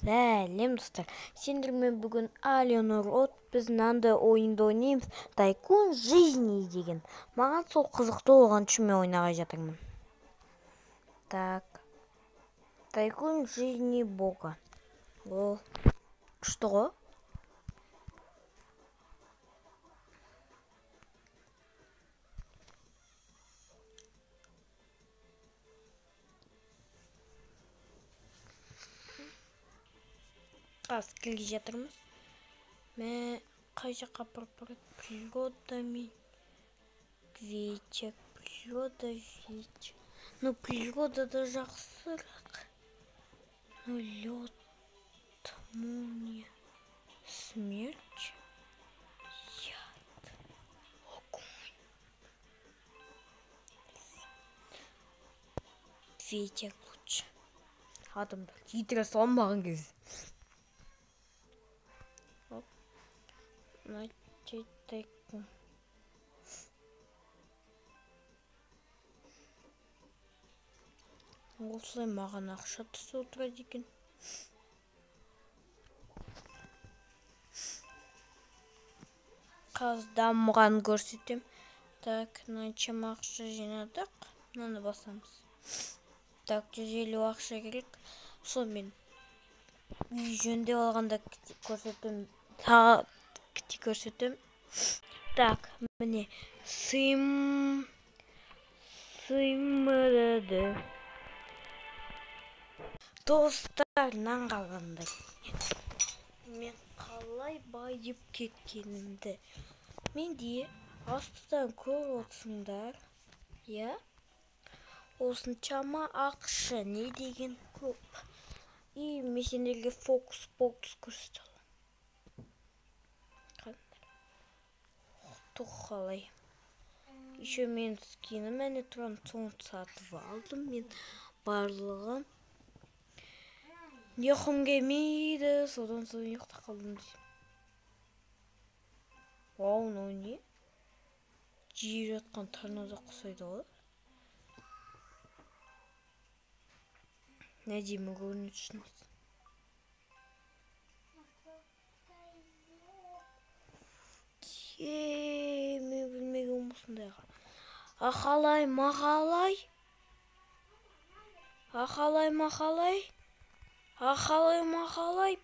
Сәлем достар, сендермен бүгін Аленор от біз мынандай ойынды ойнаймыз, Тайкун жизни деген. Маған сол қызықты болған үшін мен ойнағай жатырмын. Так, Тайкун жизни бога. Ол күшті ғой. Қазір келе жатырмыз. Мен қай жаққа апарып природа мен вечер. Природа вечер. Ну, природада жақсырақ. Ну, лед, молния, смерть, яд, огонь. Ветер лучше. Адамдар титре салмаған кез. Начать Тайкун. Осылай маған ақша түсіп отырады екен. Қазір дамығанын көрсетем. Так, қаншама ақша жинадық. Мынаны басамыз. Так, 150 ақша керек. Сол мен үй жөндеп алғанда көрсетем. Көрсетем. Так, міне сыймады. Достар, қалғандай. Мен қалай байып кеткенімді. Менде астыдан көріп отырсыңдар. Я? Осыншама ақша не деген көп. И мен сендерге фокус көрсете аламын. Қалай. Еще мен скиным әне тұран соң сатып алдым. Мен барлығын ұйқым келмейді, содан соң ұйықта қалдым дейсім. Вау, мынау не? Жиі жатқан торнадо құсайды ғой. Әдемі көрінеді шынымен. Мен білмеген осындайға. Ахалай,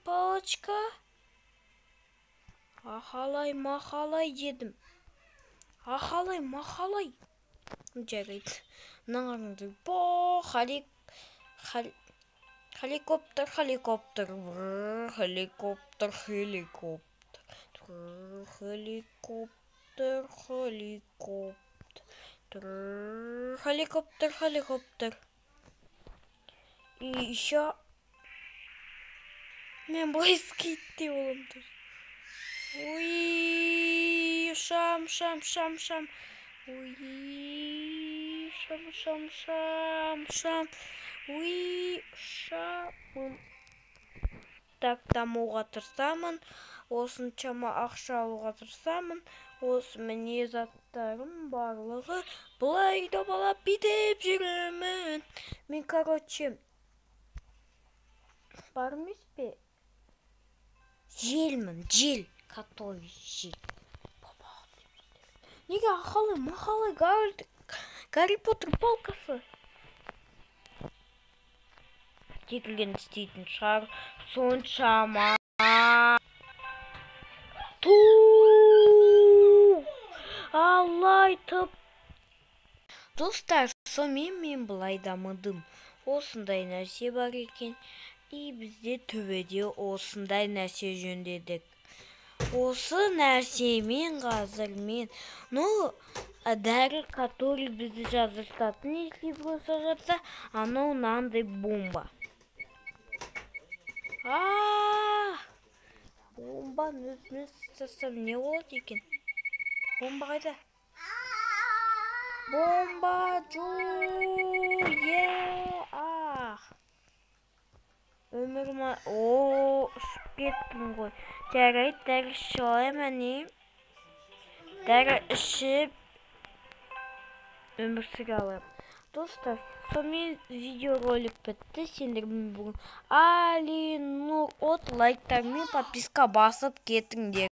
палочка. Ахалай дедім. Ахалай. Жарайды. Нағырыңды. Helikopter. Helikopter. И еще мен близкий те боламын. Уй, шам. Уй, шам. Уй, шам. Так, дамуға тырысамын. Осыншама ақша алуға тырысамын. Осы міне заттарым барлығы. Бұлай добалап бітіп жүремін. Мен, короче, бар емес пе? Жел. Который жел. Неге мақалай Гарри Поттер палкасы? Текілген істейтін шар. Соншама. Аллай тұп. Достар, сомен мен бұлай дамыдым. Осындай нәрсе бар екен. И бізде төбеде осындай нәрсе жөндедік. Осы нәрсемен қазір мен, дәрі, который бізді жазыртатын, если болса жатса, анау нандай бомба. Бомбаны өзімен састасам не болады екен? Бомба қайда? Бомба өміріма... Ұшып кеттім ғой. Жарайды, дәрі ішіп алайым әне. Дәрі ішіп өмір сүре алайым. достар, сонымен видеоролик бітті. Сендермен бүгін Али Нұр от лайктар мен подписка басып кетіңдер.